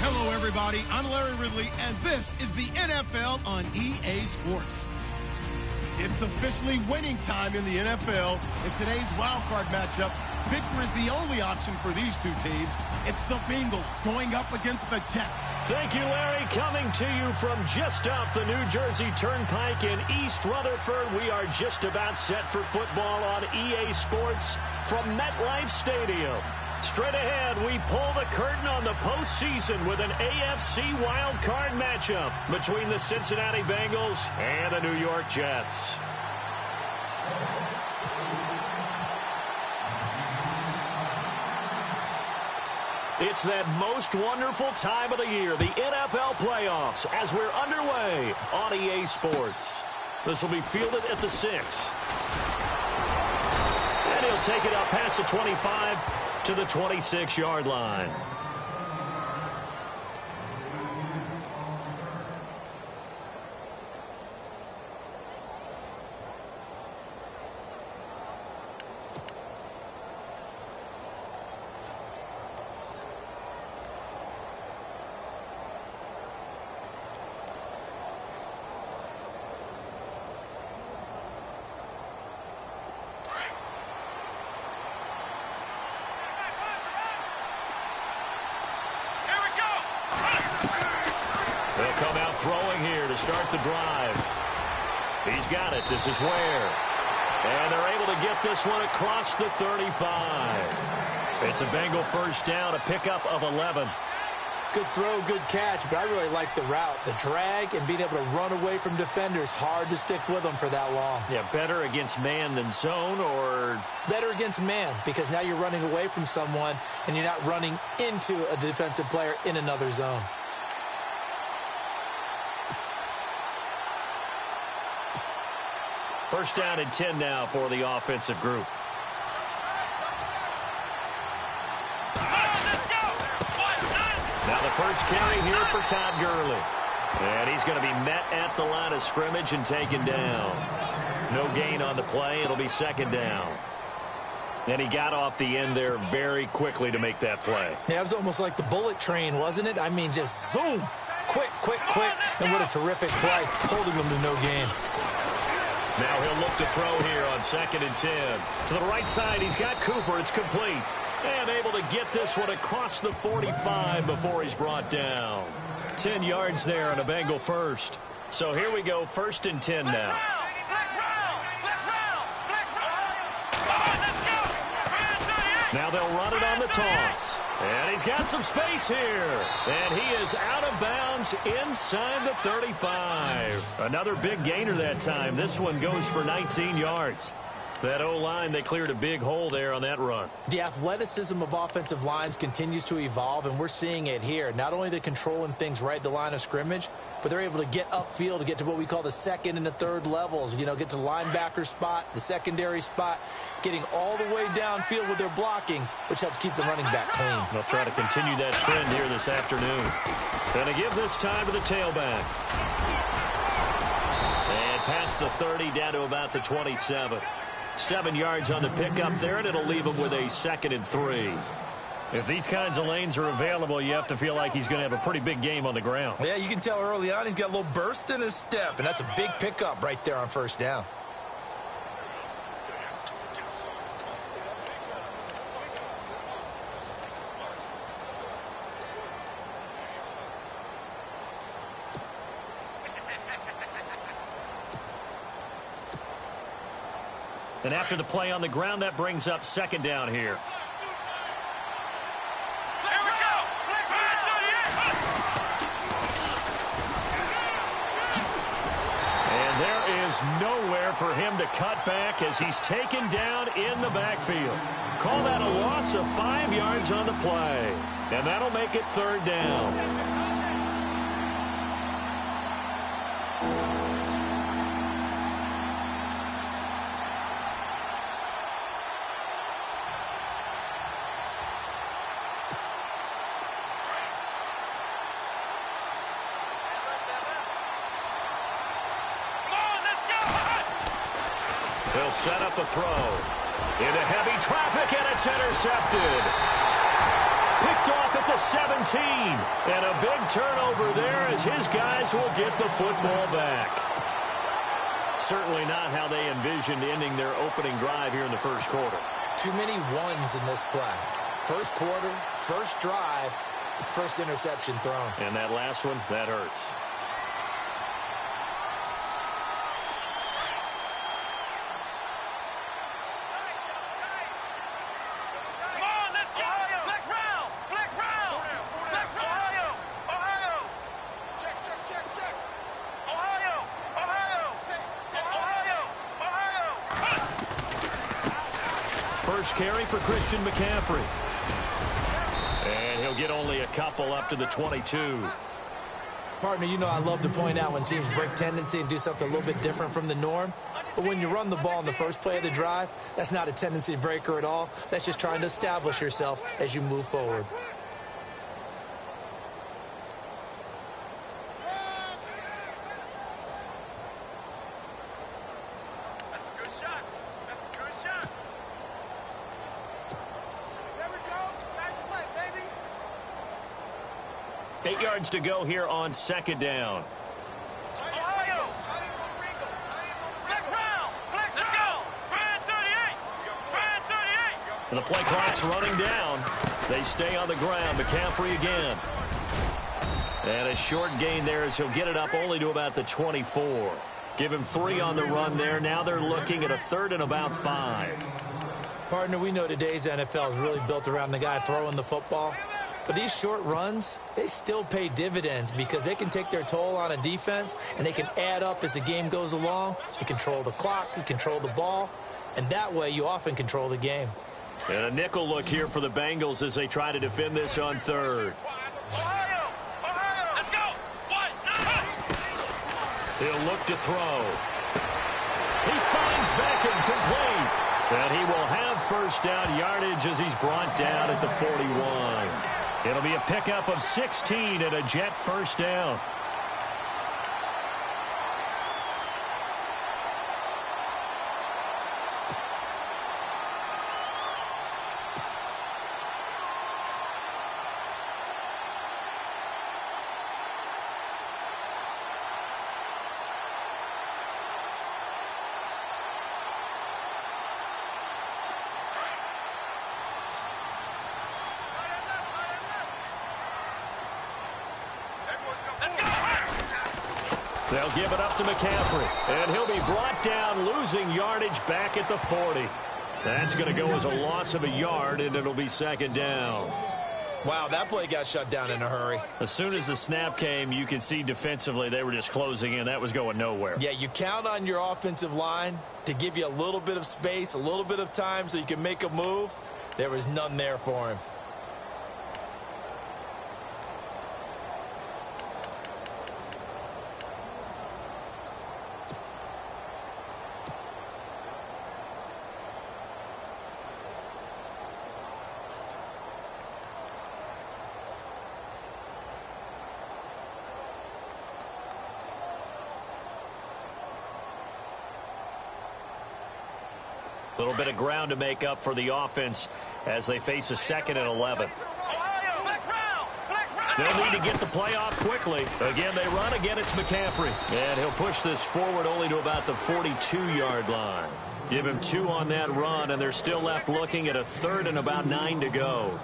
Hello, everybody. I'm Larry Ridley, and this is the NFL on EA Sports. It's officially winning time in the NFL. In today's wildcard matchup, victory is the only option for these two teams. It's the Bengals going up against the Jets. Thank you, Larry. Coming to you from just off the New Jersey Turnpike in East Rutherford, we are just about set for football on EA Sports from MetLife Stadium. Straight ahead, we pull the curtain on the postseason with an AFC wildcard matchup between the Cincinnati Bengals and the New York Jets. It's that most wonderful time of the year, the NFL playoffs, as we're underway on EA Sports. This will be fielded at the 6. And he'll take it up past the 25 to the 26-yard line. Throwing here to start the drive. He's got it. This is Ware. And they're able to get this one across the 35. It's a Bengal first down, a pickup of 11. Good throw, good catch, but I really like the route. The drag and being able to run away from defenders, hard to stick with them for that long. Yeah, better against man than zone, or? Better against man, because now you're running away from someone and you're not running into a defensive player in another zone. First down and 10 now for the offensive group. Now the first carry here for Todd Gurley. And he's going to be met at the line of scrimmage and taken down. No gain on the play. It'll be second down. And he got off the end there very quickly to make that play. Yeah, it was almost like the bullet train, wasn't it? I mean, just zoom. Quick, quick, quick. And what a terrific play, holding them to no gain. Now he'll look to throw here on 2nd and 10. To the right side, he's got Cooper. It's complete. And able to get this one across the 45 before he's brought down. 10 yards there on a Bengal first. So here we go, 1st and 10 now. Now they'll run it on the toss. And he's got some space here. And he is out of bounds inside the 35. Another big gainer that time. This one goes for 19 yards. That O-line, they cleared a big hole there on that run. The athleticism of offensive lines continues to evolve, and we're seeing it here. Not only the controlling things right at the line of scrimmage, but they're able to get upfield to get to what we call the 2nd and the 3rd levels. You know, get to the linebacker spot, the secondary spot, getting all the way downfield with their blocking, which helps keep the running back clean. They'll try to continue that trend here this afternoon. Going to give this time to the tailback. And past the 30 down to about the 27. 7 yards on the pickup there, and it'll leave him with a 2nd and 3. If these kinds of lanes are available, you have to feel like he's going to have a pretty big game on the ground. Yeah, you can tell early on he's got a little burst in his step, and that's a big pickup right there on 1st down. And after the play on the ground, that brings up 2nd down here. And there is nowhere for him to cut back as he's taken down in the backfield. Call that a loss of 5 yards on the play. And that'll make it 3rd down. They'll set up a throw. Into heavy traffic, and it's intercepted. Picked off at the 17. And a big turnover there as his guys will get the football back. Certainly not how they envisioned ending their opening drive here in the first quarter. Too many ones in this play. First quarter, first drive, first interception thrown. And that last one, that hurts. First carry for Christian McCaffrey. And he'll get only a couple up to the 22. Partner, you know I love to point out when teams break tendency and do something a little bit different from the norm. But when you run the ball in the first play of the drive, that's not a tendency breaker at all. That's just trying to establish yourself as you move forward. That's a good shot. That's a good shot. There we go. Nice play, baby. 8 yards to go here on second down. Ohio. Flex round. Let's go. Brand 38. Brand 38. And the play clock's running down. They stay on the ground. McCaffrey again. And a short gain there as he'll get it up only to about the 24. Give him 3 on the run there. Now they're looking at a 3rd and about 5. Partner, we know today's NFL is really built around the guy throwing the football. But these short runs, they still pay dividends because they can take their toll on a defense and they can add up as the game goes along. You control the clock, you control the ball, and that way you often control the game. And a nickel look here for the Bengals as they try to defend this on 3rd. Ohio. Let's go. He'll look to throw. He finds Beckham complete. And he will have first down yardage as he's brought down at the 41. It'll be a pickup of 16 and a Jet first down. They'll give it up to McCaffrey, and he'll be brought down, losing yardage back at the 40. That's going to go as a loss of a yard, and it'll be second down. Wow, that play got shut down in a hurry. As soon as the snap came, you could see defensively they were just closing in. That was going nowhere. Yeah, you count on your offensive line to give you a little bit of space, a little bit of time so you can make a move. There was none there for him. A little bit of ground to make up for the offense as they face a 2nd and 11. They'll need to get the play off quickly. Again, they run. Again, it's McCaffrey. And he'll push this forward only to about the 42-yard line. Give him 2 on that run, and they're still left looking at a 3rd and about 9 to go.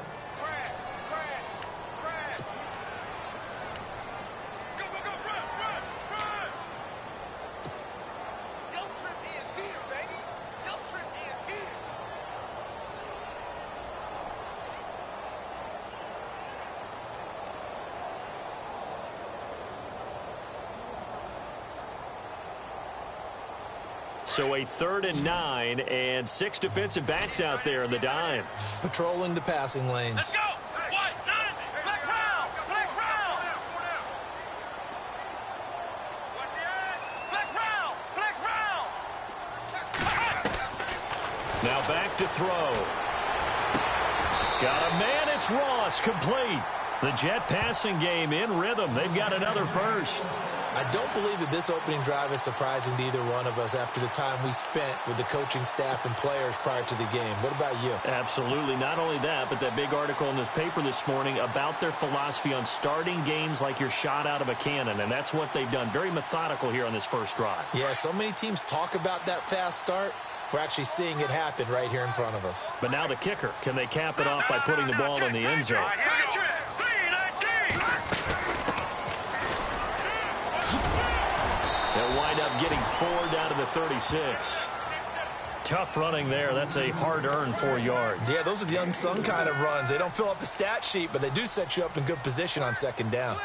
So a 3rd and 9 and 6 defensive backs out there in the dime. Patrolling the passing lanes. Let's go. Flex round. Flex round. Flex round. Flex round. Now back to throw. Got a man. It's Ross, complete. The Jet passing game in rhythm. They've got another first. I don't believe that this opening drive is surprising to either one of us after the time we spent with the coaching staff and players prior to the game. What about you? Absolutely. Not only that, but that big article in the paper this morning about their philosophy on starting games like you're shot out of a cannon, and that's what they've done. Very methodical here on this first drive. Yeah, so many teams talk about that fast start. We're actually seeing it happen right here in front of us. But now the kicker. Can they cap it off by putting the ball in the end zone? They'll wind up getting 4 down to the 36. Tough running there. That's a hard-earned 4 yards. Yeah, those are the unsung kind of runs. They don't fill up the stat sheet, but they do set you up in good position on second down.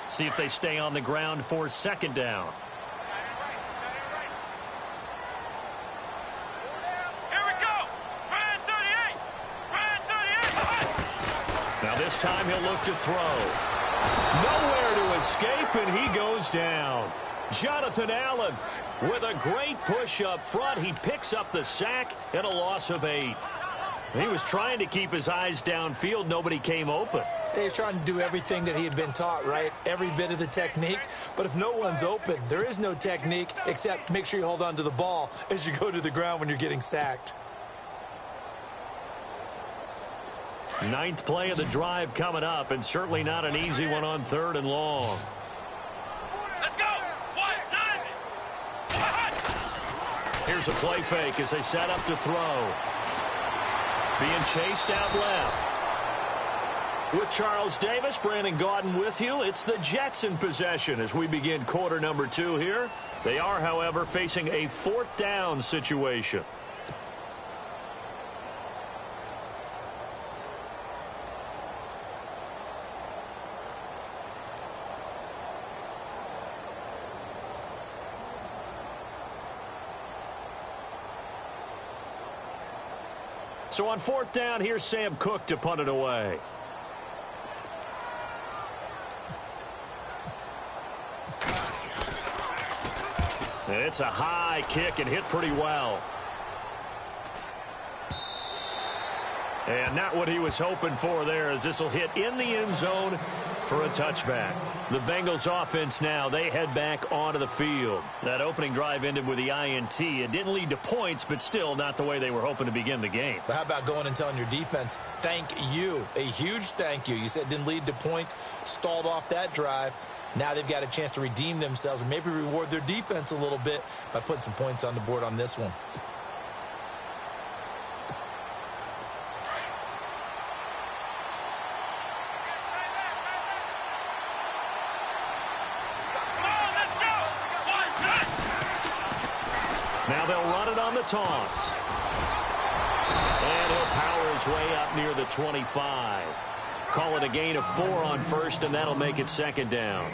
See if they stay on the ground for second down. Here we go. Brand 38. Brand 38. Now this time he'll look to throw. Nowhere to escape, and he goes down. Jonathan Allen with a great push up front. He picks up the sack and a loss of 8. He was trying to keep his eyes downfield. Nobody came open. He's trying to do everything that he had been taught, right? Every bit of the technique. But if no one's open, there is no technique except make sure you hold on to the ball as you go to the ground when you're getting sacked. 9th play of the drive coming up, and certainly not an easy one on 3rd and long. Let's go. 1-9. Here's a play fake as they set up to throw. Being chased out left. With Charles Davis, Brandon Gaudin with you. It's the Jets in possession as we begin quarter number 2 here. They are, however, facing a 4th down situation. So on 4th down, here's Sam Cook to punt it away. It's a high kick and hit pretty well. And not what he was hoping for there, as this will hit in the end zone for a touchback. The Bengals offense now, they head back onto the field. That opening drive ended with the INT. It didn't lead to points, but still not the way they were hoping to begin the game. But how about going and telling your defense, thank you, a huge thank you. You said it didn't lead to points, stalled off that drive. Now they've got a chance to redeem themselves and maybe reward their defense a little bit by putting some points on the board on this one. Now they'll run it on the toss. And he'll power his way up near the 25. Call it a gain of 4 on 1st, and that'll make it 2nd down.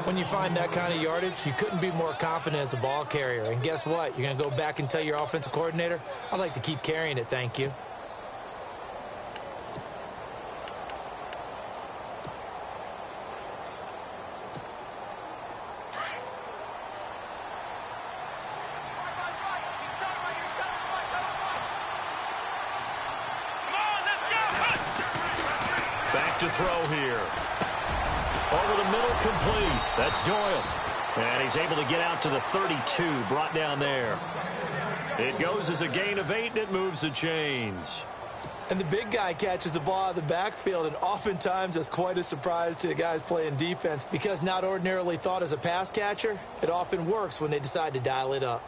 When you find that kind of yardage, you couldn't be more confident as a ball carrier. And guess what? You're going to go back and tell your offensive coordinator, I'd like to keep carrying it, thank you. Back to throw here. Over the middle, complete. That's Doyle. And he's able to get out to the 32, brought down there. It goes as a gain of 8, and it moves the chains. And the big guy catches the ball out of the backfield, and oftentimes that's quite a surprise to the guys playing defense because not ordinarily thought as a pass catcher, it often works when they decide to dial it up.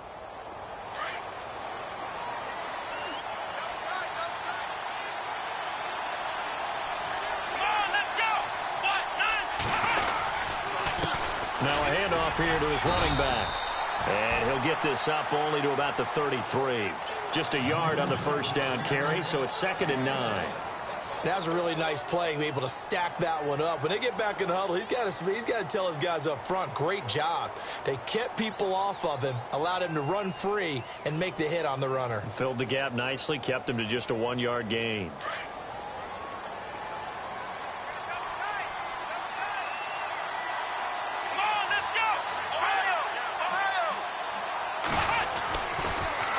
Now a handoff here to his running back. And he'll get this up only to about the 33. Just a yard on the 1st down carry, so it's 2nd and 9. That was a really nice play, be able to stack that one up. When they get back in the huddle, he's got to tell his guys up front, great job. They kept people off of him, allowed him to run free and make the hit on the runner. Filled the gap nicely, kept him to just a 1-yard gain.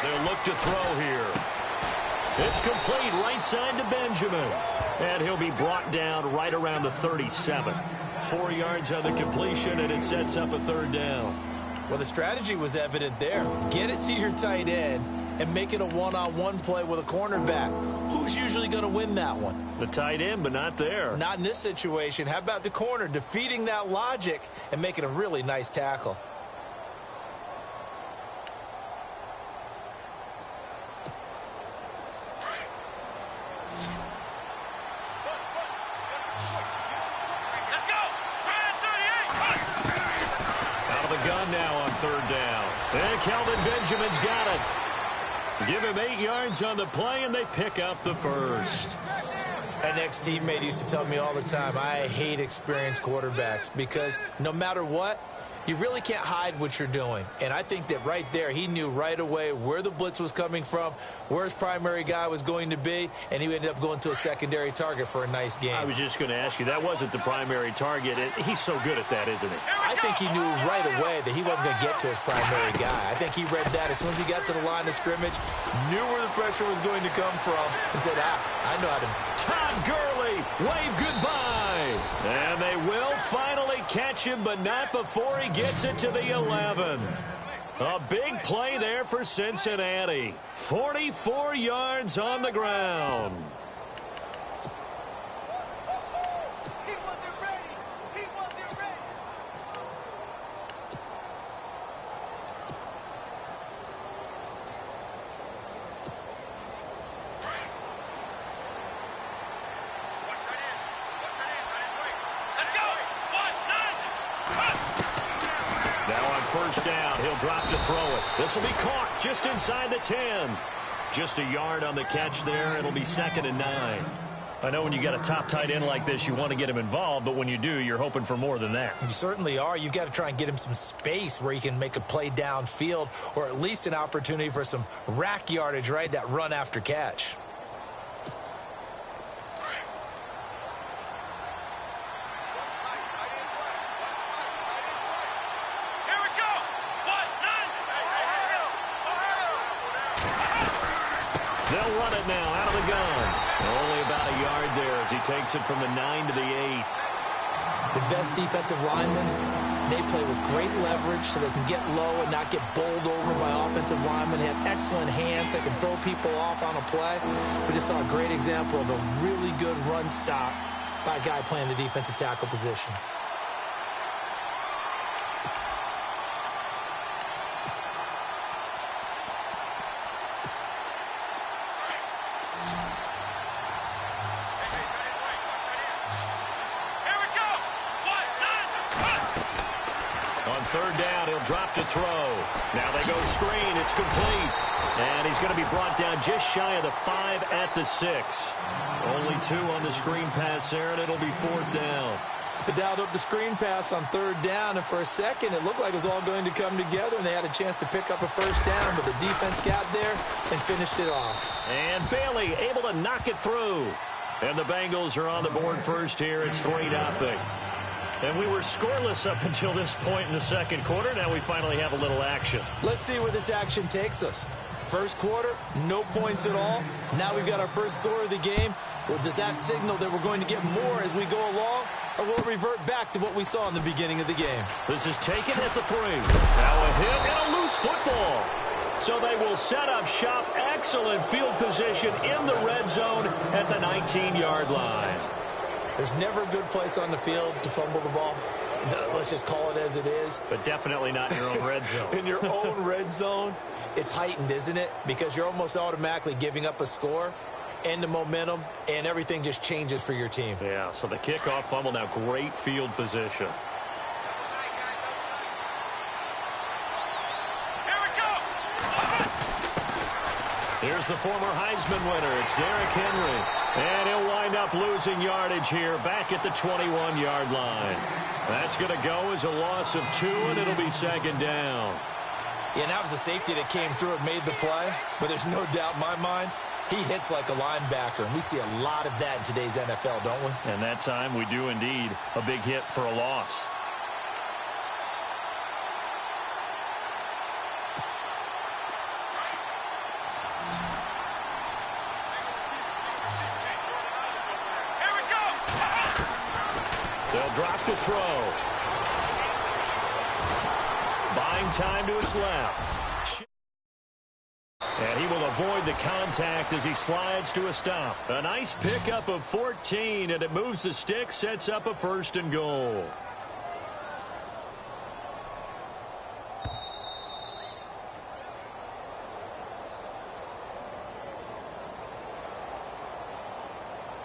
They'll look to throw here. It's complete right side to Benjamin. And he'll be brought down right around the 37. 4 yards on the completion, and it sets up a 3rd down. Well, the strategy was evident there. Get it to your tight end and make it a one-on-one play with a cornerback. Who's usually going to win that one? The tight end, but not there. Not in this situation. How about the corner defeating that logic and making a really nice tackle? And Kelvin Benjamin's got it. Give him 8 yards on the play, and they pick up the 1st. An ex-teammate used to tell me all the time, I hate experienced quarterbacks because no matter what, you really can't hide what you're doing. And I think that right there, he knew right away where the blitz was coming from, where his primary guy was going to be, and he ended up going to a secondary target for a nice game. I was just going to ask you, that wasn't the primary target. He's so good at that, isn't he? I think he knew right away that he wasn't going to get to his primary guy. I think he read that as soon as he got to the line of scrimmage, knew where the pressure was going to come from, and said, I know how to. Todd Gurley, wave goodbye. And they will finally catch him, but not before he gets it to the 11. A big play there for Cincinnati. 44 yards on the ground. First down, he'll drop to throw it. This will be caught just inside the 10. Just a yard on the catch there. It'll be 2nd and 9. I know when you got a top tight end like this, you want to get him involved, but when you do, you're hoping for more than that. You certainly are. You've got to try and get him some space where he can make a play downfield, or at least an opportunity for some rack yardage, right? That run after catch. They'll run it now out of the gun. Only about a yard there as he takes it from the 9 to the 8. The best defensive linemen, they play with great leverage so they can get low and not get bowled over by offensive linemen. They have excellent hands. They can throw people off on a play. We just saw a great example of a really good run stop by a guy playing the defensive tackle position. Third down, he'll drop to throw. Now they go screen. It's complete. And he's going to be brought down just shy of the 5 at the 6. Only 2 on the screen pass there, and it'll be 4th down. They dialed up the screen pass on 3rd down, and for a second it looked like it was all going to come together, and they had a chance to pick up a 1st down, but the defense got there and finished it off. And Bailey able to knock it through. And the Bengals are on the board first here. It's 3-0. And we were scoreless up until this point in the second quarter. Now we finally have a little action. Let's see where this action takes us. First quarter, no points at all. Now we've got our first score of the game. Well, does that signal that we're going to get more as we go along? Or will it revert back to what we saw in the beginning of the game? This is taken at the 3. Now a hit and a loose football. So they will set up shop. Excellent field position in the red zone at the 19-yard line. There's never a good place on the field to fumble the ball. Let's just call it as it is. But definitely not in your own red zone. In your own red zone, it's heightened, isn't it? Because you're almost automatically giving up a score and the momentum, and everything just changes for your team. Yeah, so the kickoff fumble, now great field position. Here's the former Heisman winner. It's Derrick Henry. And he'll wind up losing yardage here back at the 21-yard line. That's going to go as a loss of 2, and it'll be second down. Yeah, and that was a safety that came through and made the play. But there's no doubt in my mind, he hits like a linebacker. And we see a lot of that in today's NFL, don't we? And that time we do indeed. A big hit for a loss. They'll drop the throw. Buying time to his left. And he will avoid the contact as he slides to a stop. A nice pickup of 14, and it moves the stick, sets up a 1st and goal.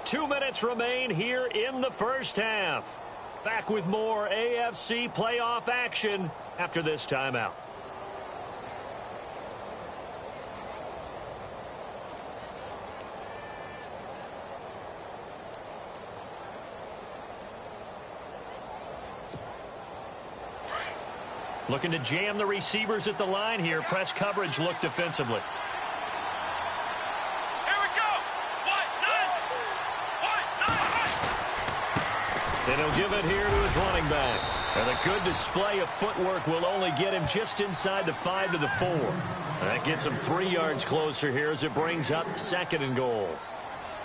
Two minutes remain here in the first half. Back with more AFC playoff action after this timeout. Looking to jam the receivers at the line here. Press coverage look defensively. And he'll give it here to his running back. And a good display of footwork will only get him just inside the 5 to the 4. And that gets him 3 yards closer here as it brings up 2nd and goal.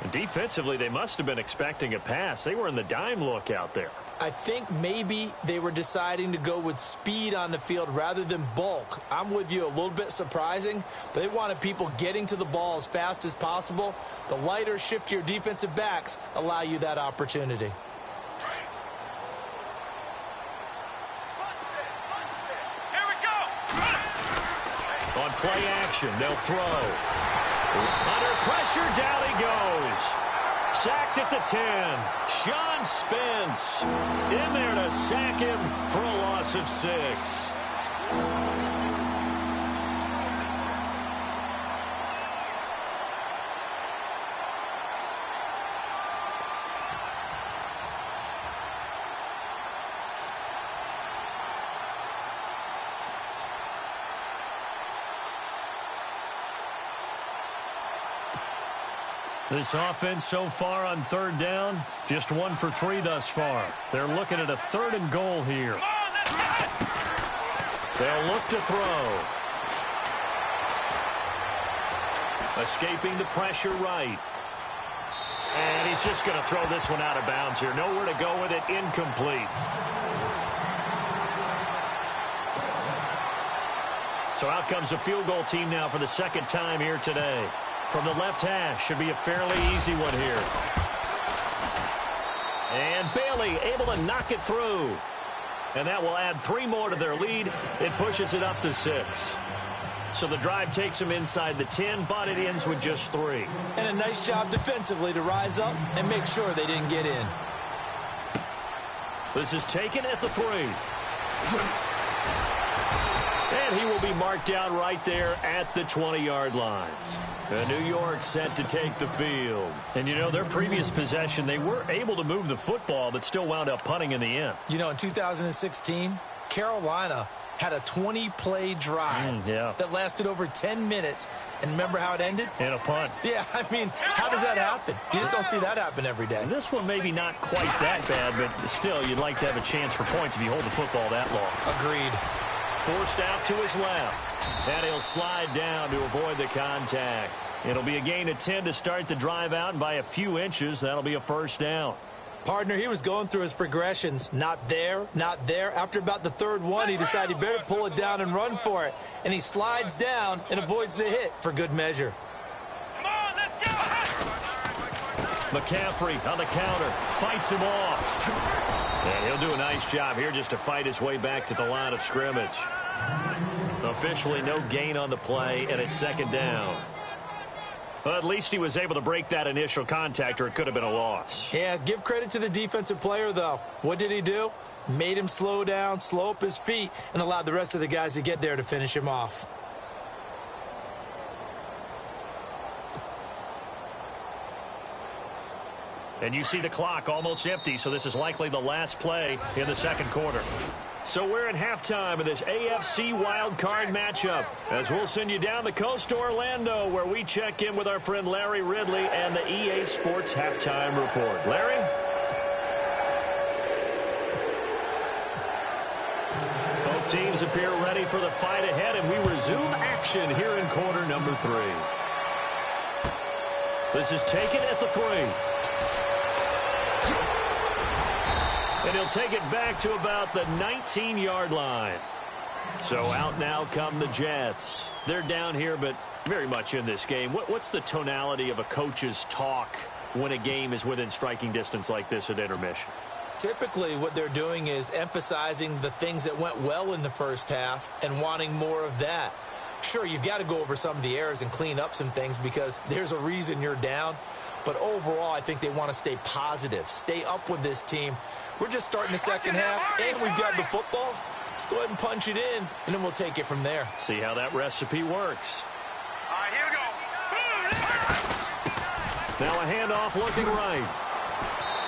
And defensively, they must have been expecting a pass. They were in the dime look out there. I think maybe they were deciding to go with speed on the field rather than bulk. I'm with you, a little bit surprising, but they wanted people getting to the ball as fast as possible. The lighter, shiftier defensive backs allow you that opportunity. On play action, they'll throw. Under pressure, down he goes. Sacked at the 10. Sean Spence in there to sack him for a loss of 6. This offense so far on 3rd down, just 1 for 3 thus far. They're looking at a 3rd and goal here. They'll look to throw. Escaping the pressure right. And he's just going to throw this one out of bounds here. Nowhere to go with it, incomplete. So out comes the field goal team now for the 2nd time here today. From the left hash, should be a fairly easy one here. And Bailey able to knock it through. And that will add 3 more to their lead. It pushes it up to 6. So the drive takes them inside the 10, but it ends with just 3. And a nice job defensively to rise up and make sure they didn't get in. This is taken at the 3. And he will be marked down right there at the 20-yard line. New York set to take the field. And, you know, their previous possession, they were able to move the football, but still wound up punting in the end. You know, in 2016, Carolina had a 20-play drive that lasted over 10 minutes. And remember how it ended? In a punt. Yeah, I mean, how does that happen? You just don't see that happen every day. And this one maybe not quite that bad, but still, you'd like to have a chance for points if you hold the football that long. Agreed. Forced out to his left. And he'll slide down to avoid the contact. It'll be a gain of 10 to start the drive out, and by a few inches, that'll be a 1st down. Partner, he was going through his progressions. Not there, not there. After about the 3rd one, he decided he better pull it down and run for it. And he slides down and avoids the hit for good measure. Come on, let's go! McCaffrey on the counter. Fights him off. And he'll do a nice job here just to fight his way back to the line of scrimmage. Officially no gain on the play, and it's 2nd down. But at least he was able to break that initial contact, or it could have been a loss. Yeah, give credit to the defensive player, though. What did he do? Made him slow down, slow up his feet, and allowed the rest of the guys to get there to finish him off. And you see the clock almost empty, so this is likely the last play in the second quarter. So we're at halftime of this AFC Wildcard matchup, as we'll send you down the coast to Orlando, where we check in with our friend Larry Ridley and the EA Sports Halftime Report. Larry? Both teams appear ready for the fight ahead, and we resume action here in quarter number 3. This is taken at the 3. And he'll take it back to about the 19-yard line. So out now come the Jets. They're down here, but very much in this game. What's the tonality of a coach's talk when a game is within striking distance like this at intermission? Typically, what they're doing is emphasizing the things that went well in the first half and wanting more of that. Sure, you've got to go over some of the errors and clean up some things because there's a reason you're down. But overall, I think they want to stay positive, stay up with this team. We're just starting the second half, and we've got the football. Let's go ahead and punch it in, and then we'll take it from there. See how that recipe works. All right, here we go. Now a handoff looking right.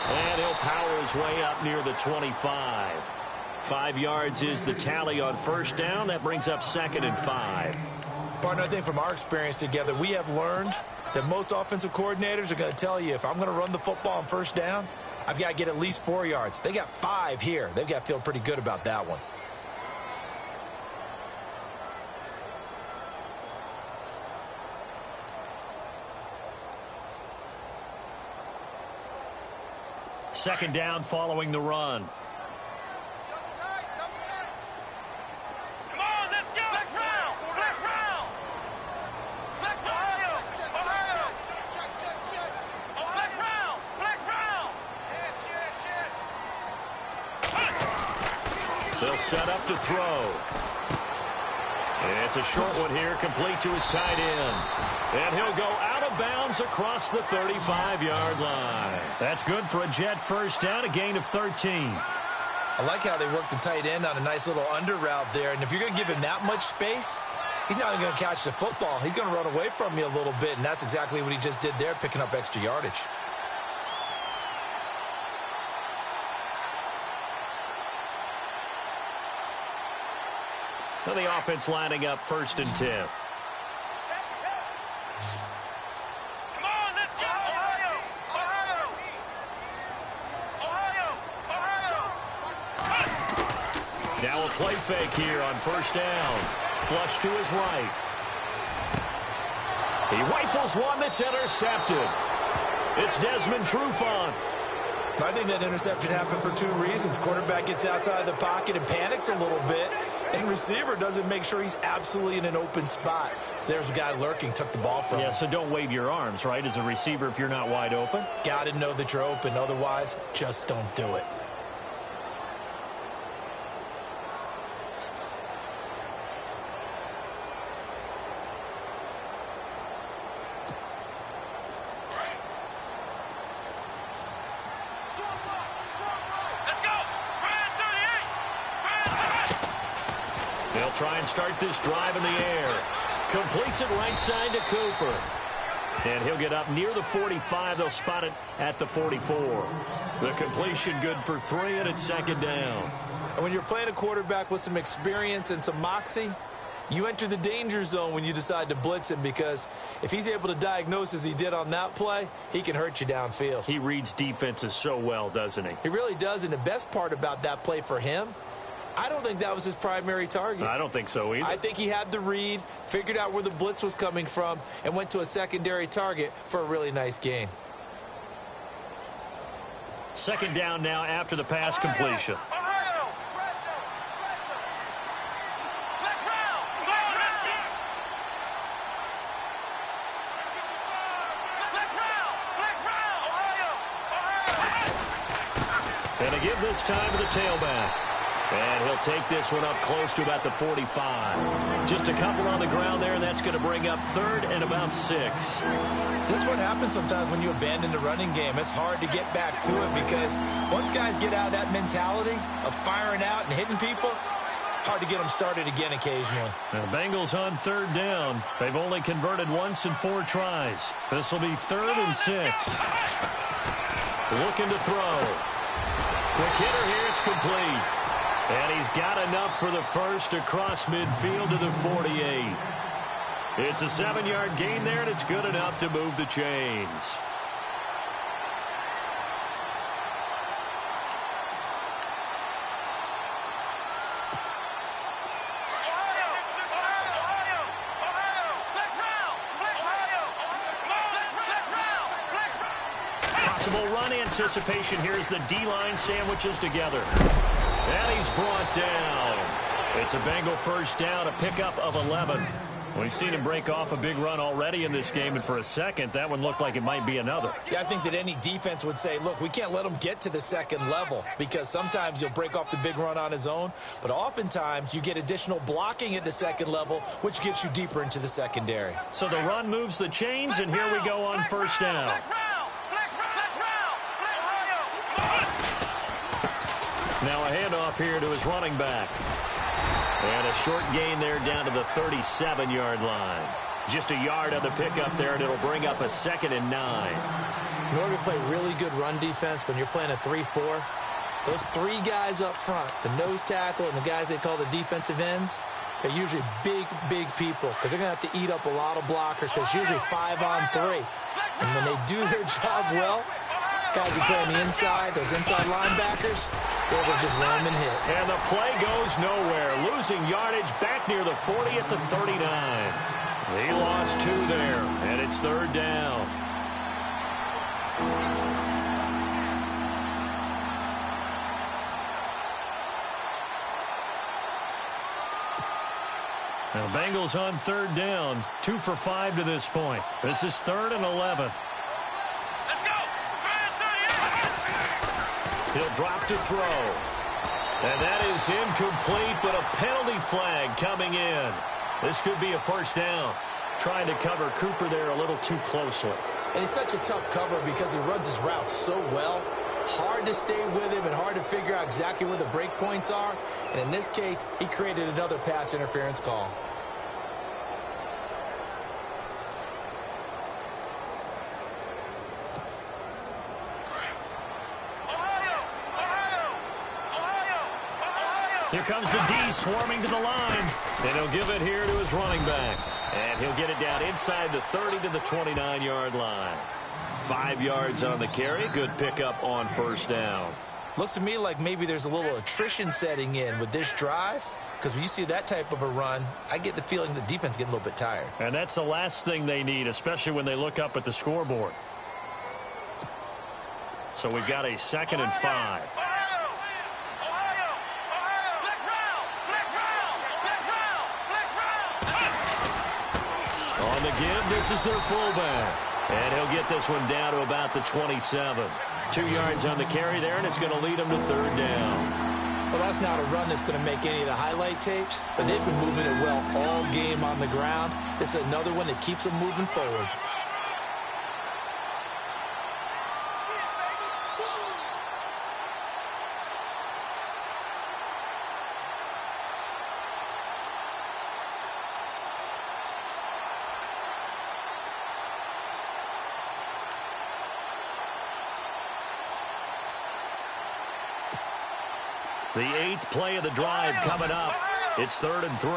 And he'll power his way up near the 25. 5 yards is the tally on first down. That brings up 2nd and 5. Partner, I think from our experience together, we have learned that most offensive coordinators are going to tell you, if I'm going to run the football on first down, I've got to get at least 4 yards. They got 5 here. They've got to feel pretty good about that one. Second down following the run. They'll set up to throw. And it's a short one here, complete to his tight end. And he'll go out of bounds across the 35-yard line. That's good for a Jet first down, a gain of 13. I like how they work the tight end on a nice little under route there. And if you're going to give him that much space, he's not even going to catch the football. He's going to run away from you a little bit, and that's exactly what he just did there, picking up extra yardage. Now the offense lining up 1st and 10. Come on, let's go. Ohio. Now a play fake here on first down. Flush to his right. He rifles one that's intercepted. It's Desmond Trufant. I think that interception happened for 2 reasons. Quarterback gets outside the pocket and panics a little bit, and receiver doesn't make sure he's absolutely in an open spot. So there's a guy lurking, took the ball from him. Yeah, so don't wave your arms, right, as a receiver if you're not wide open. Got to know that you're open. Otherwise, just don't do it. They'll try and start this drive in the air. Completes it right side to Cooper. And he'll get up near the 45. They'll spot it at the 44. The completion good for 3, and it's 2nd down. And when you're playing a quarterback with some experience and some moxie, you enter the danger zone when you decide to blitz him, because if he's able to diagnose as he did on that play, he can hurt you downfield. He reads defenses so well, doesn't he? He really does, and the best part about that play for him, I don't think that was his primary target. I don't think so either. I think he had the read, figured out where the blitz was coming from, and went to a secondary target for a really nice gain. 2nd down now after the pass completion. And they give this time to the tailback. And he'll take this one up close to about the 45. Just a couple on the ground there, and that's going to bring up 3rd and about 6. This one happens sometimes when you abandon the running game. It's hard to get back to it because once guys get out of that mentality of firing out and hitting people, hard to get them started again occasionally. The Bengals on 3rd down. They've only converted once in 4 tries. This will be 3rd and 6. Looking to throw. Quick hitter here. It's complete. And he's got enough for the first across midfield to the 48. It's a 7-yard gain there, and it's good enough to move the chains. Possible run anticipation here as the D-line sandwiches together. And he's brought down. It's a Bengal first down, a pickup of 11. We've seen him break off a big run already in this game, and for a second, that one looked like it might be another. Yeah, I think that any defense would say, look, we can't let him get to the second level, because sometimes he'll break off the big run on his own, but oftentimes you get additional blocking at the second level, which gets you deeper into the secondary. So the run moves the chains, and here we go on first down. Now a handoff here to his running back. And a short gain there down to the 37-yard line. Just a yard on the pickup there, and it'll bring up a 2nd and 9. In order to play really good run defense when you're playing a 3-4, those 3 guys up front, the nose tackle and the guys they call the defensive ends, they're usually big, big people because they're going to have to eat up a lot of blockers because it's usually 5 on 3. And when they do their job well, guys who play on the inside, those inside linebackers, they're able to just roam and hit. And the play goes nowhere. Losing yardage back near the 40 at the 39. He lost 2 there, and it's 3rd down. Now, Bengals on 3rd down, 2 for 5 to this point. This is 3rd and 11. He'll drop to throw. And that is incomplete, but a penalty flag coming in. This could be a first down. Trying to cover Cooper there a little too closely. And he's such a tough cover because he runs his route so well. Hard to stay with him and hard to figure out exactly where the break points are. And in this case, he created another pass interference call. Here comes the D swarming to the line. And he'll give it here to his running back. And he'll get it down inside the 30 to the 29-yard line. 5 yards on the carry. Good pickup on first down. Looks to me like maybe there's a little attrition setting in with this drive. Because when you see that type of a run, I get the feeling the defense getting a little bit tired. And that's the last thing they need, especially when they look up at the scoreboard. So we've got a 2nd and 5. On the give, this is their fullback. And he'll get this one down to about the 27. 2 yards on the carry there, and it's going to lead him to 3rd down. Well, that's not a run that's going to make any of the highlight tapes, but they've been moving it well all game on the ground. This is another one that keeps them moving forward. The 8th play of the drive coming up. It's 3rd and 3.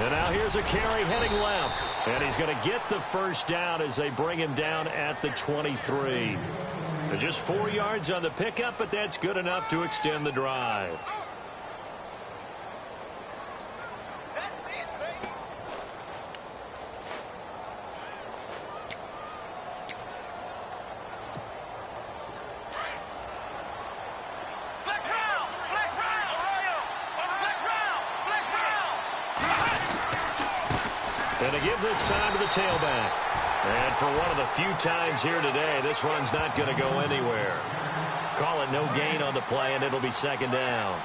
And now here's a carry heading left. And he's going to get the first down as they bring him down at the 23. Just 4 yards on the pickup, but that's good enough to extend the drive. And to give this time to the tailback. And for one of the few times here today, this run's not going to go anywhere. Call it no gain on the play, and it'll be 2nd down.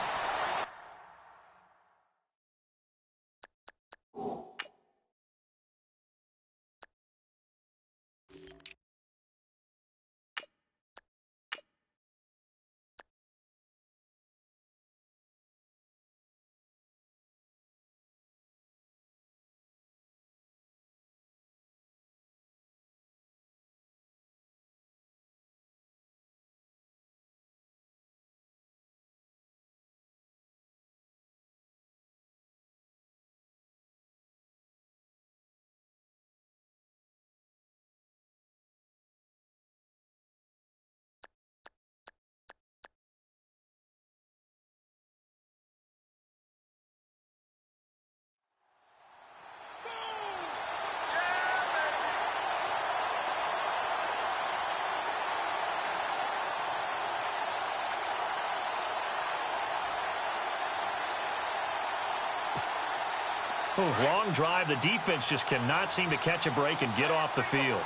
Long drive. The defense just cannot seem to catch a break and get off the field.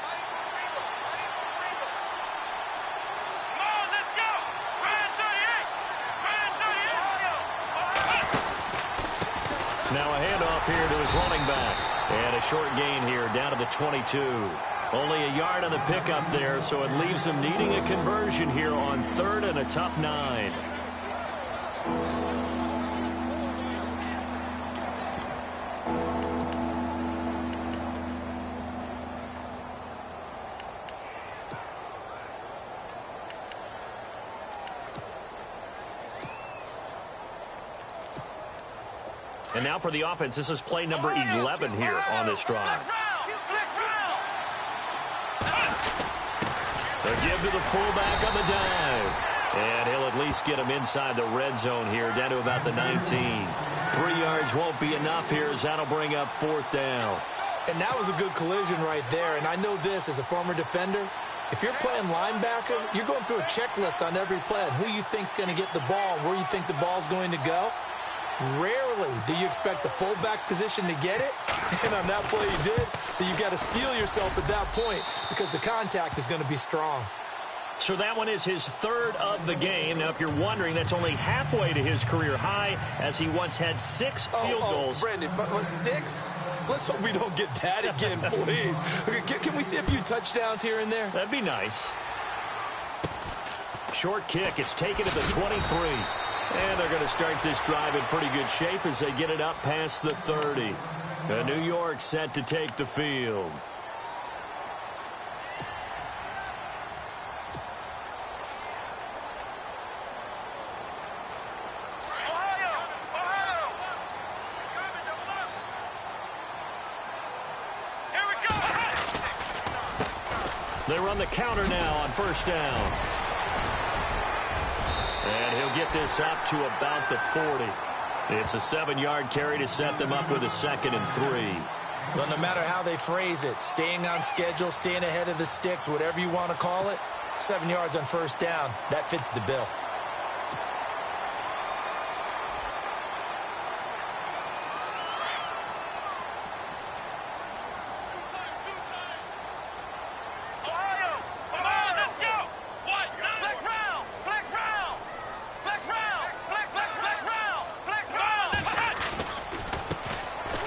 Now a handoff here to his running back. And a short gain here down to the 22. Only a yard on the pickup there, so it leaves him needing a conversion here on 3rd and a tough 9. And now for the offense, this is play number 11 here on this drive. They'll give to the fullback on the dive. And he'll at least get him inside the red zone here, down to about the 19. 3 yards won't be enough here, as that'll bring up 4th down. And that was a good collision right there. And I know this as a former defender. If you're playing linebacker, you're going through a checklist on every play on who you think's going to get the ball, where you think the ball's going to go. Rarely do you expect the fullback position to get it, and on that play you did. So you've got to steel yourself at that point because the contact is going to be strong. So that one is his 3rd of the game. Now, if you're wondering, that's only halfway to his career high, as he once had 6 field goals. Brandon, but 6? Let's hope we don't get that again, please. Can we see a few touchdowns here and there? That'd be nice. Short kick. It's taken to the 23. And they're going to start this drive in pretty good shape as they get it up past the 30. New York set to take the field. Here we go. They run the counter now on 1st down. And he'll get this up to about the 40. It's a 7-yard carry to set them up with a 2nd and 3. Well, no matter how they phrase it, staying on schedule, staying ahead of the sticks, whatever you want to call it, 7 yards on 1st down, that fits the bill.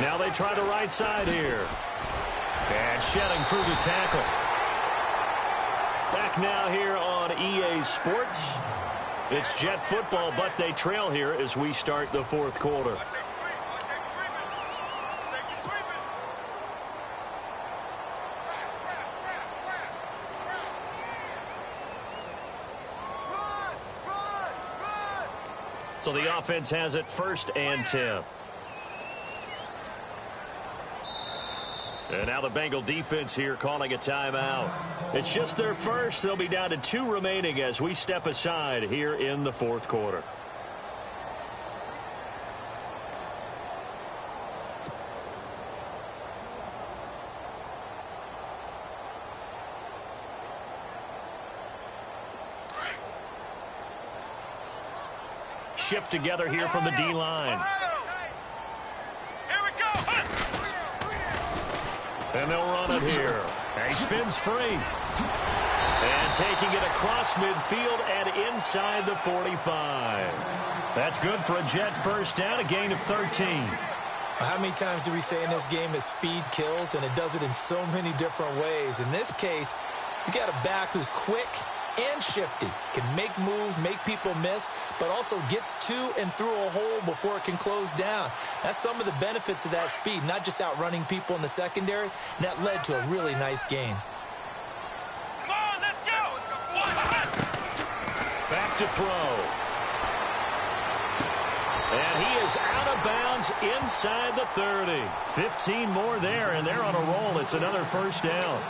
Now they try the right side here. And shedding through the tackle. Back now here on EA Sports. It's Jet football, but they trail here as we start the 4th quarter. So the offense has it 1st and 10. And now the Bengal defense here calling a timeout. It's just their first. They'll be down to 2 remaining as we step aside here in the 4th quarter. Shift together here from the D-line. And they'll run it here. And he spins free. And taking it across midfield and inside the 45. That's good for a Jet 1st down, a gain of 13. How many times do we say in this game that speed kills, and it does it in so many different ways? In this case, you got a back who's quick and shifty, can make moves, make people miss, but also gets to and through a hole before it can close down. That's some of the benefits of that speed, not just outrunning people in the secondary, and that led to a really nice gain. Come on, let's go. Back to throw. And he is out of bounds inside the 30. 15 more there, and they're on a roll. It's another 1st down.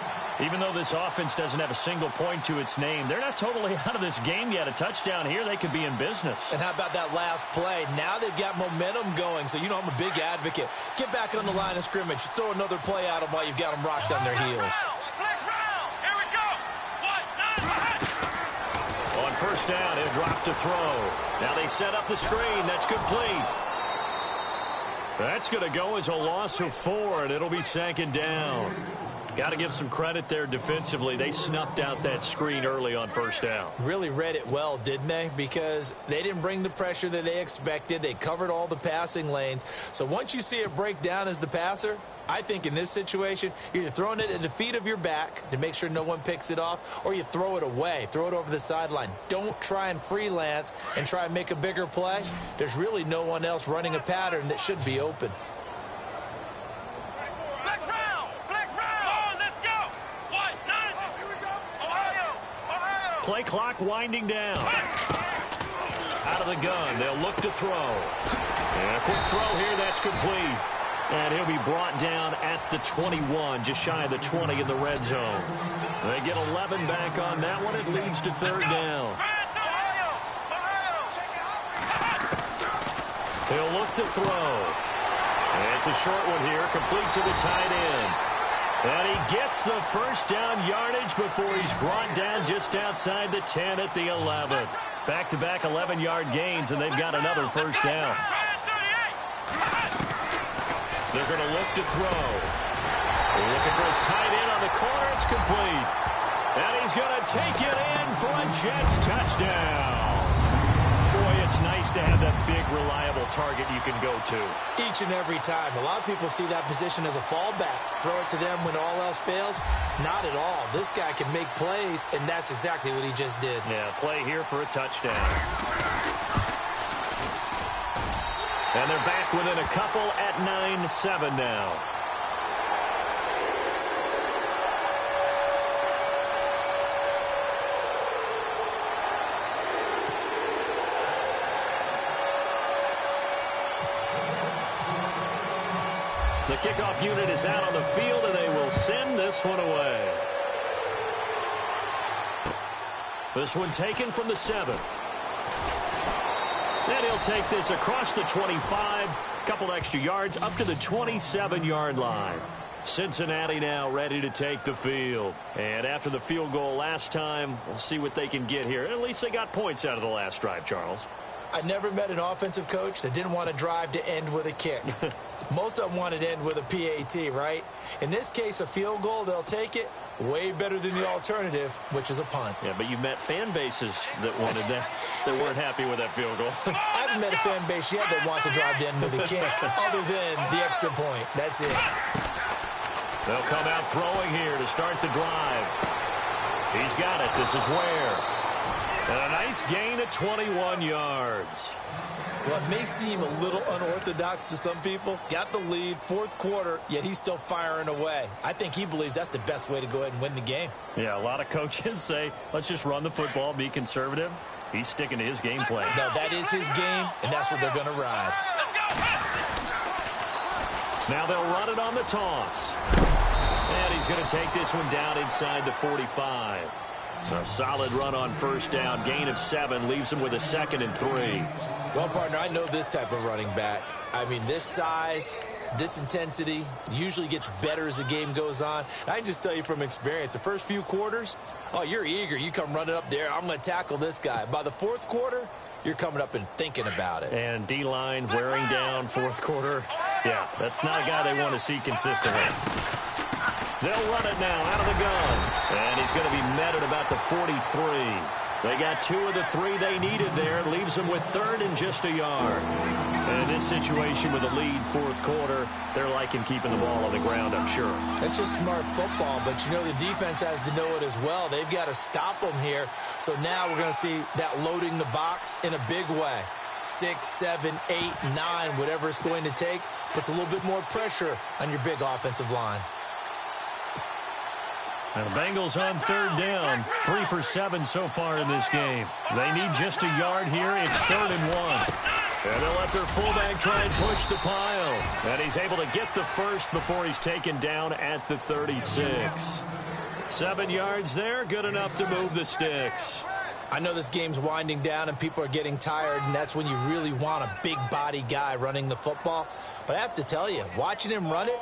Even though this offense doesn't have a single point to its name, they're not totally out of this game yet. A touchdown here, they could be in business. And how about that last play? Now they've got momentum going, so you know I'm a big advocate. Get back on the line of scrimmage. Throw another play at them while you've got them rocked on their heels. Here we go. 1, 9, On 1st down, he'll drop to throw. Now they set up the screen. That's complete. That's going to go as a loss of 4, and it'll be 2nd down. Got to give some credit there defensively. They snuffed out that screen early on 1st down. Really read it well, didn't they? Because they didn't bring the pressure that they expected. They covered all the passing lanes. So once you see it break down as the passer, I think in this situation, you're either throwing it at the feet of your back to make sure no one picks it off, or you throw it away, throw it over the sideline. Don't try and freelance and try and make a bigger play. There's really no one else running a pattern that should be open. Play clock winding down. Out of the gun. They'll look to throw. And a quick throw here. That's complete. And he'll be brought down at the 21, just shy of the 20 in the red zone. They get 11 back on that one. It leads to 3rd down. He'll look to throw. And it's a short one here, complete to the tight end. And he gets the 1st down yardage before he's brought down just outside the 10 at the 11. Back-to-back 11-yard gains, and they've got another 1st down. They're going to look to throw. They're looking for his tight end on the corner. It's complete. And he's going to take it in for a Jets touchdown. Boy, it's nice to have that big, reliable target you can go to. Each and every time. A lot of people see that position as a fallback. Throw it to them when all else fails. Not at all. This guy can make plays, and that's exactly what he just did. Yeah, play here for a touchdown. And they're back within a couple at 9-7 now. The kickoff unit is out on the field, and they will send this one away. This one taken from the 7. And he'll take this across the 25, couple extra yards, up to the 27-yard line. Cincinnati now ready to take the field. And after the field goal last time, we'll see what they can get here. At least they got points out of the last drive, Charles. I never met an offensive coach that didn't want to drive to end with a kick. Most of them wanted to end with a PAT, right? In this case, a field goal, they'll take it. Way better than the alternative, which is a punt. Yeah, but you met fan bases that wanted that, that weren't happy with that field goal. I haven't met a fan base yet that wants to drive to end with a kick, other than the extra point. That's it. They'll come out throwing here to start the drive. He's got it. This is Ware. And a nice gain of 21 yards. Well, it may seem a little unorthodox to some people. Got the lead, 4th quarter, yet he's still firing away. I think he believes that's the best way to go ahead and win the game. Yeah, a lot of coaches say, let's just run the football, be conservative. He's sticking to his game plan. No, that is his game, and that's what they're going to ride. Now they'll run it on the toss. And he's going to take this one down inside the 45. A solid run on 1st down. Gain of 7 leaves him with a 2nd and 3. Well, partner, I know this type of running back. I mean, this size, this intensity usually gets better as the game goes on. And I can just tell you from experience, the first few quarters, oh, you're eager. You come running up there. I'm going to tackle this guy. By the 4th quarter, you're coming up and thinking about it. And D-line wearing down 4th quarter. Yeah, that's not a guy they want to see consistently. They'll run it now out of the gun. And he's going to be met at about the 43. They got 2 of the 3 they needed there. Leaves them with 3rd and just a yard. And in this situation with a lead 4th quarter, they're liking keeping the ball on the ground, I'm sure. That's just smart football, but you know the defense has to know it as well. They've got to stop them here. So now we're going to see that loading the box in a big way. 6, 7, 8, 9, whatever it's going to take, puts a little bit more pressure on your big offensive line. And the Bengals on 3rd down. 3 for 7 so far in this game. They need just a yard here. It's 3rd and 1. And they'll let their fullback try and push the pile. And he's able to get the 1st before he's taken down at the 36. 7 yards there. Good enough to move the sticks. I know this game's winding down and people are getting tired, and that's when you really want a big body guy running the football. But I have to tell you, watching him run it,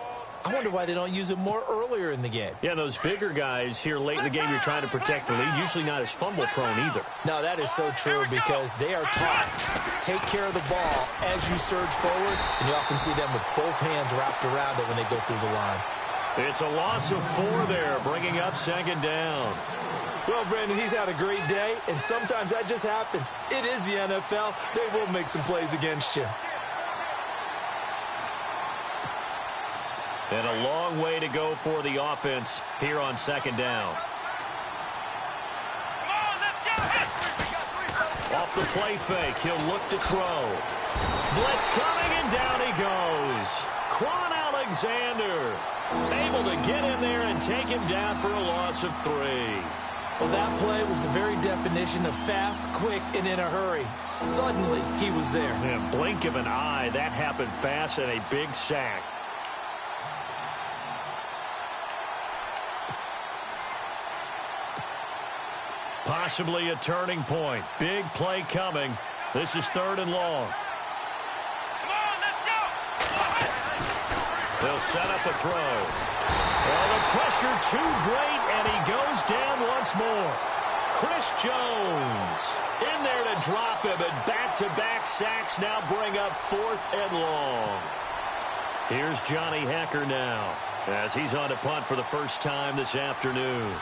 I wonder why they don't use him more earlier in the game. Yeah, those bigger guys here late in the game, you're trying to protect the lead, usually not as fumble prone either. No, that is so true because they are taught, take care of the ball as you surge forward, and you often see them with both hands wrapped around it when they go through the line. It's a loss of 4 there, bringing up second down. Well, Brandon, he's had a great day, and sometimes that just happens. It is the NFL. They will make some plays against you. And a long way to go for the offense here on second down. Come on, let's go. Off the play fake, he'll look to throw. Blitz coming, and down he goes. Quan Alexander able to get in there and take him down for a loss of 3. Well, that play was the very definition of fast, quick, and in a hurry. Suddenly, he was there. Yeah, blink of an eye, that happened fast, and a big sack. Possibly a turning point. Big play coming. This is 3rd and long. Come on, let's go. They'll set up a throw. Well, the pressure too great, and he goes down once more. Chris Jones in there to drop him, and back-to-back sacks now bring up 4th and long. Here's Johnny Hecker now as he's on to punt for the first time this afternoon.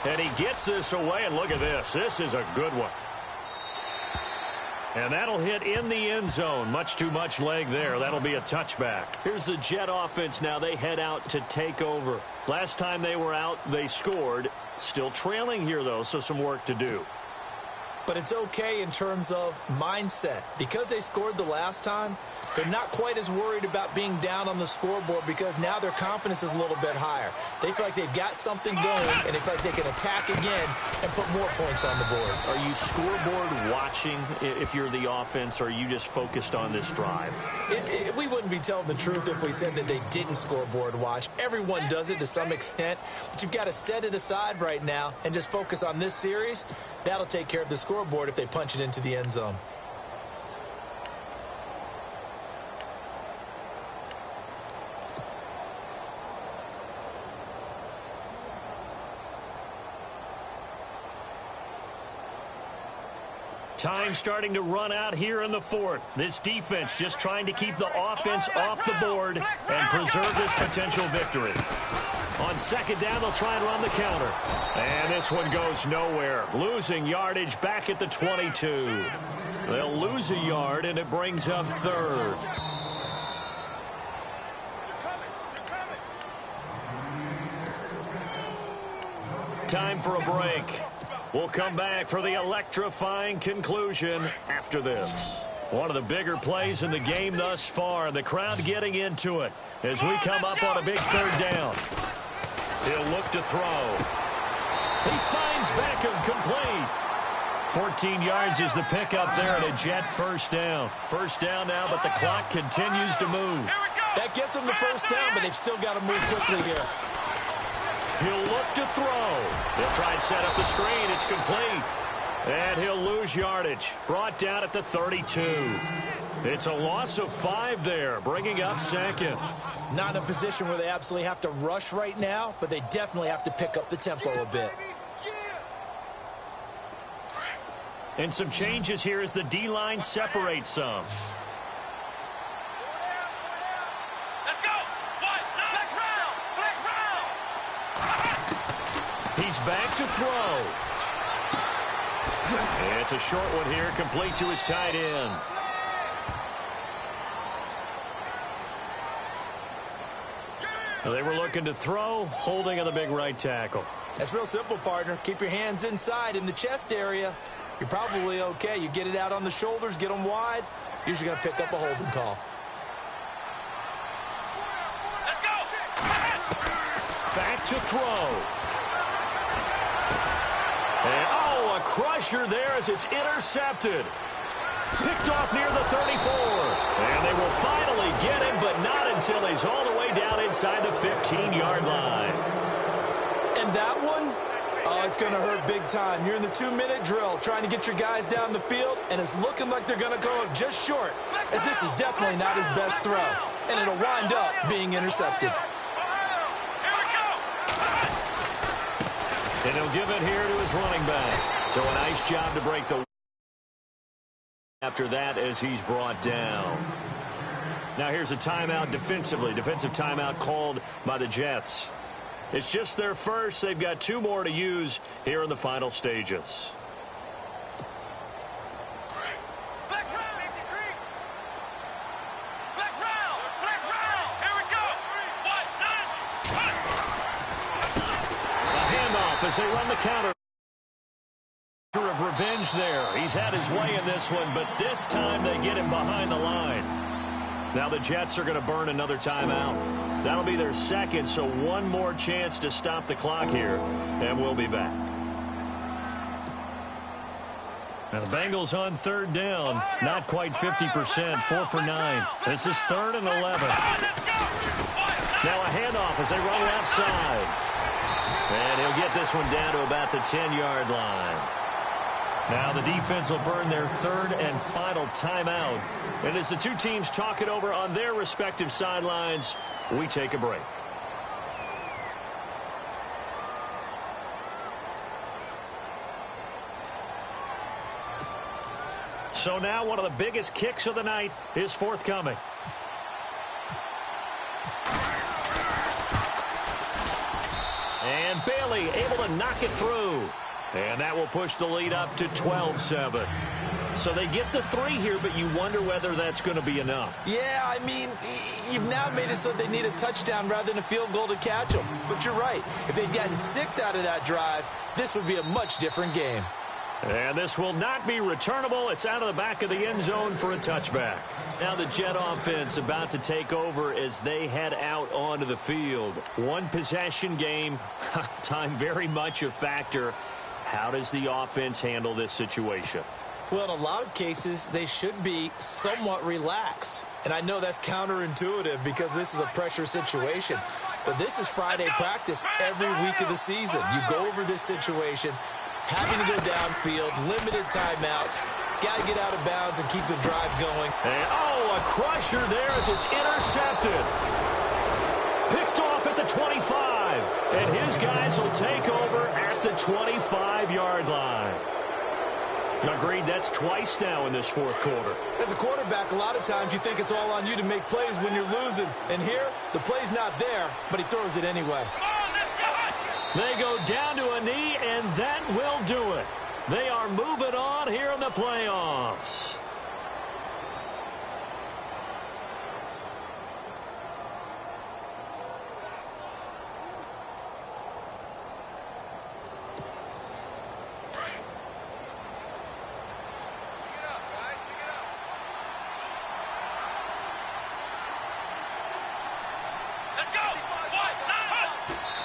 And he gets this away, and look at this. This is a good one. And that'll hit in the end zone. Much too much leg there. That'll be a touchback. Here's the Jet offense now. They head out to take over. Last time they were out, they scored. Still trailing here, though, so some work to do. But it's okay in terms of mindset. Because they scored the last time, they're not quite as worried about being down on the scoreboard because now their confidence is a little bit higher. They feel like they've got something going, and they feel like they can attack again and put more points on the board. Are you scoreboard watching if you're the offense, or are you just focused on this drive? We wouldn't be telling the truth if we said that they didn't scoreboard watch. Everyone does it to some extent, but you've got to set it aside right now and just focus on this series. That'll take care of the scoreboard if they punch it into the end zone. Time starting to run out here in the 4th. This defense just trying to keep the offense off the board and preserve this potential victory. On second down, they'll try and run the counter. And this one goes nowhere. Losing yardage back at the 22. They'll lose a yard, and it brings up 3rd. Time for a break. We'll come back for the electrifying conclusion after this. One of the bigger plays in the game thus far. The crowd getting into it as we come up on a big 3rd down. He'll look to throw. He finds Beckham complete. 14 yards is the pickup there, and a Jet first down. First down now, but the clock continues to move. That gets them the first down, but they've still got to move quickly here. He'll look to throw. He'll try and set up the screen. It's complete. And he'll lose yardage. Brought down at the 32. It's a loss of 5 there, bringing up 2nd. Not in a position where they absolutely have to rush right now, but they definitely have to pick up the tempo a bit. And some changes here as the D-line separates some. Let's go. Flex round. He's back to throw. It's a short one here, complete to his tight end. They were looking to throw, holding on the big right tackle. That's real simple, partner. Keep your hands inside in the chest area. You're probably okay. You get it out on the shoulders, get them wide. Usually going to pick up a holding call. Let's go. Back to throw. And, oh, a crusher there as it's intercepted. Picked off near the 34. And they will finally get him, but not until he's all the way down inside the 15-yard line. And that one, Oh, it's going to hurt big time. You're in the 2-minute drill trying to get your guys down the field, and it's looking like they're going to go up just short, as this is definitely not his best throw, and it'll wind up being intercepted. And he'll give it here to his running back. So a nice job to break the after that as he's brought down. Now here's a timeout defensively. Defensive timeout called by the Jets. It's just their first. They've got 2 more to use here in the final stages. A handoff as they run the counter. Of revenge there. He's had his way in this one, but this time they get him behind the line. Now the Jets are going to burn another timeout. That'll be their second, so one more chance to stop the clock here, and we'll be back. Now the Bengals on 3rd down, not quite 50%, 4 for 9. This is 3rd and 11. Now a handoff as they run left side. And he'll get this one down to about the 10-yard line. Now the defense will burn their 3rd and final timeout. And as the 2 teams talk it over on their respective sidelines, we take a break. So now one of the biggest kicks of the night is forthcoming. And Bailey able to knock it through. And that will push the lead up to 12-7. So they get the 3 here, but you wonder whether that's going to be enough. Yeah, I mean, you've now made it so they need a touchdown rather than a field goal to catch them. But you're right. If they'd gotten 6 out of that drive, this would be a much different game. And this will not be returnable. It's out of the back of the end zone for a touchback. Now the Jet offense about to take over as they head out onto the field. 1 possession game. Time very much a factor. How does the offense handle this situation? Well, in a lot of cases, they should be somewhat relaxed. And I know that's counterintuitive because this is a pressure situation. But this is Friday practice every week of the season. You go over this situation, having to go downfield, limited timeouts, got to get out of bounds and keep the drive going. And, oh, a crusher there as it's intercepted. Picked off at the 25. And his guys will take over at the 25-yard line. Agreed, that's twice now in this 4th quarter. As a quarterback, a lot of times you think it's all on you to make plays when you're losing. And here, the play's not there, but he throws it anyway. They go down to a knee, and that will do it. They are moving on here in the playoffs.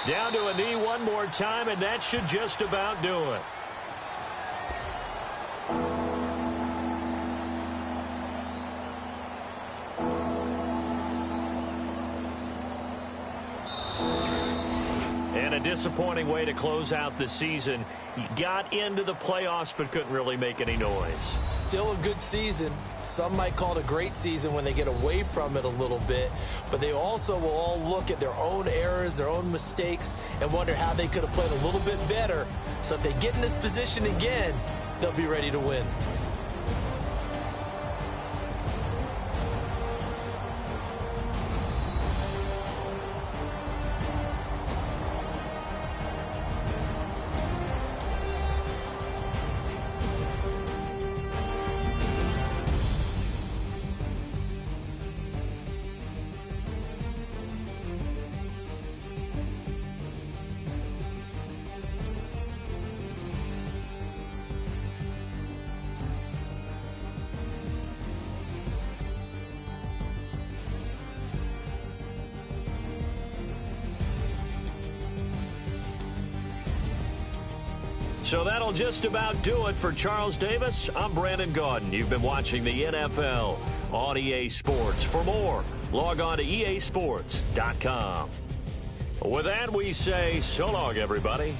Down to a knee one more time, and that should just about do it. And a disappointing way to close out the season. You got into the playoffs but couldn't really make any noise. Still a good season. Some might call it a great season when they get away from it a little bit. But they also will all look at their own errors, their own mistakes, and wonder how they could have played a little bit better. So if they get in this position again, they'll be ready to win. So that'll just about do it for Charles Davis. I'm Brandon Gaudin. You've been watching the NFL on EA Sports. For more, log on to easports.com. With that, we say so long, everybody.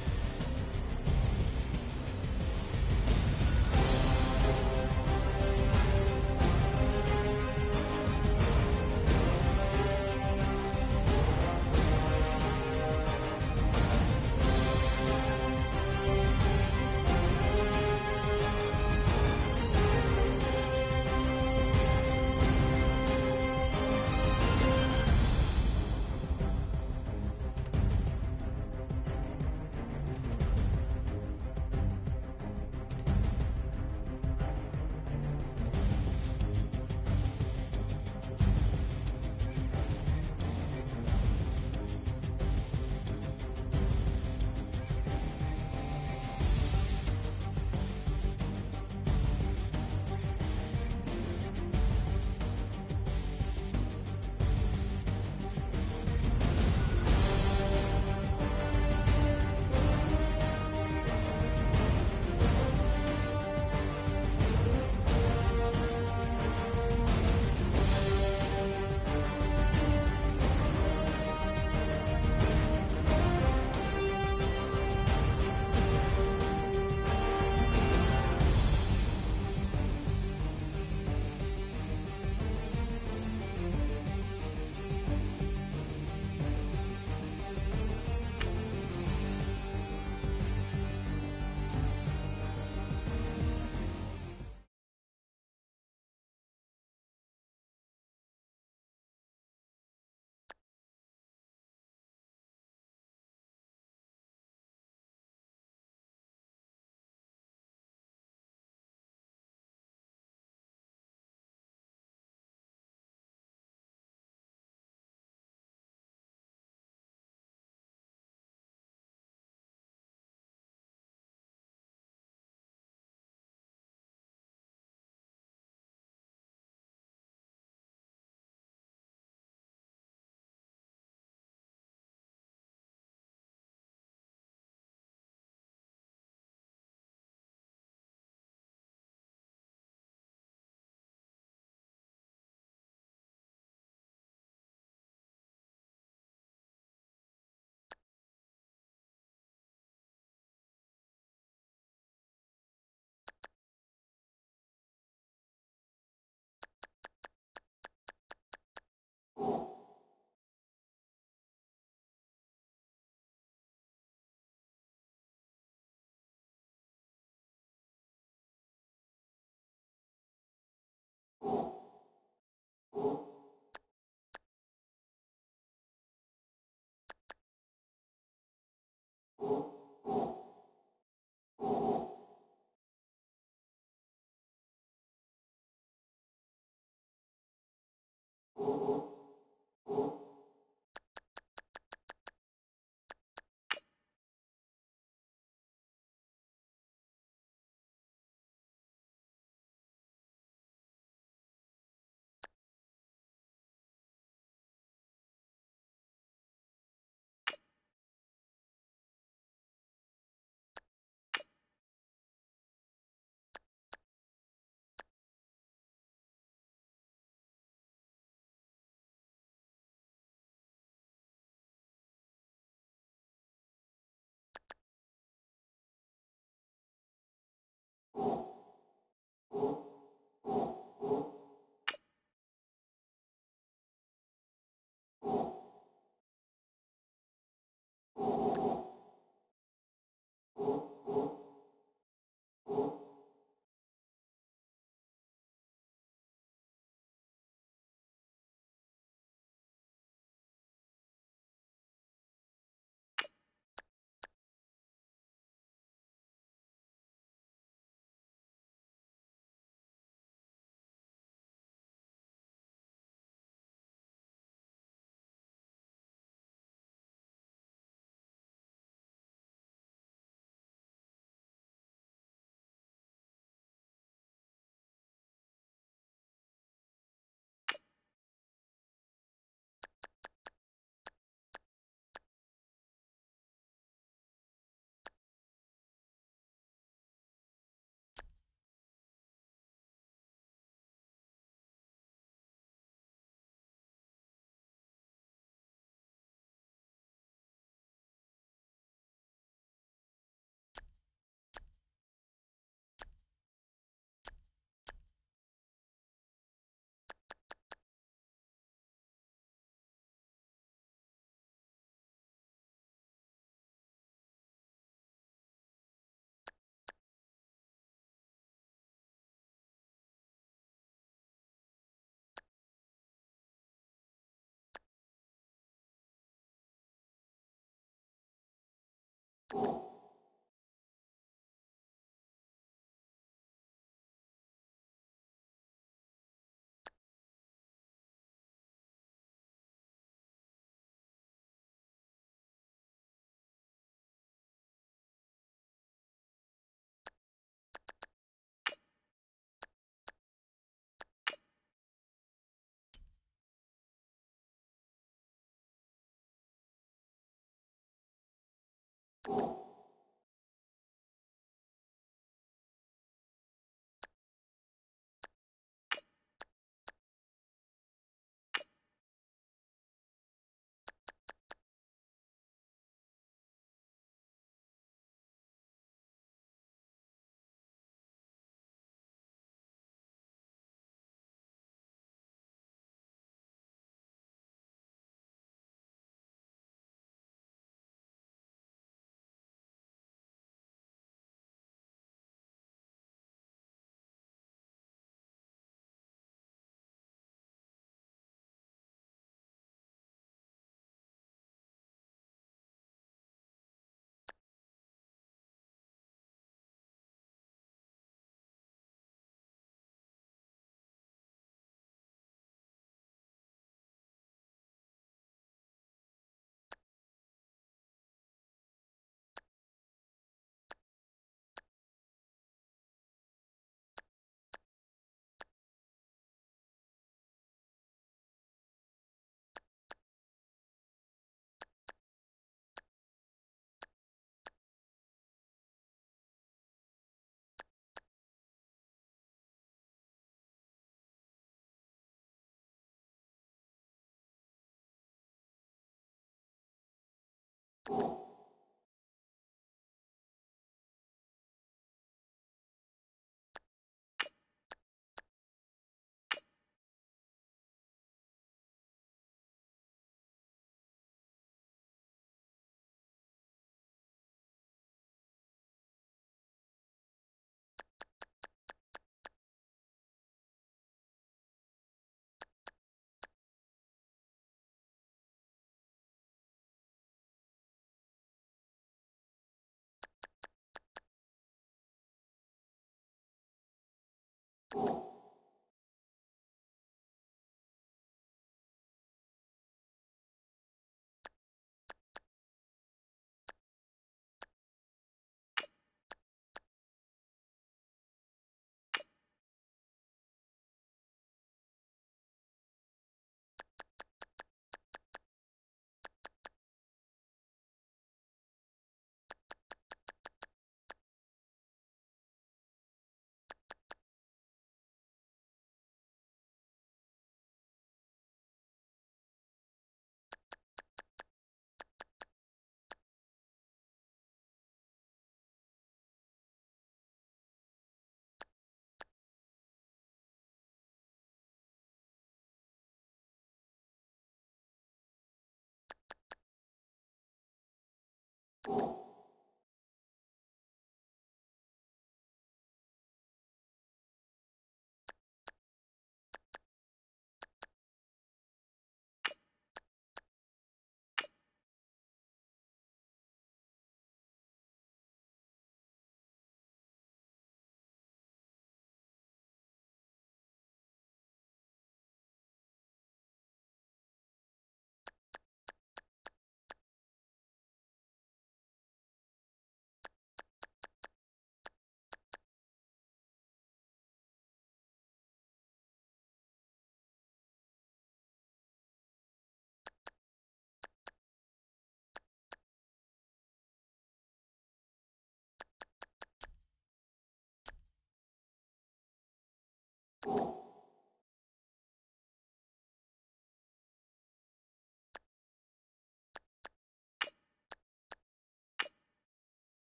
You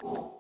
You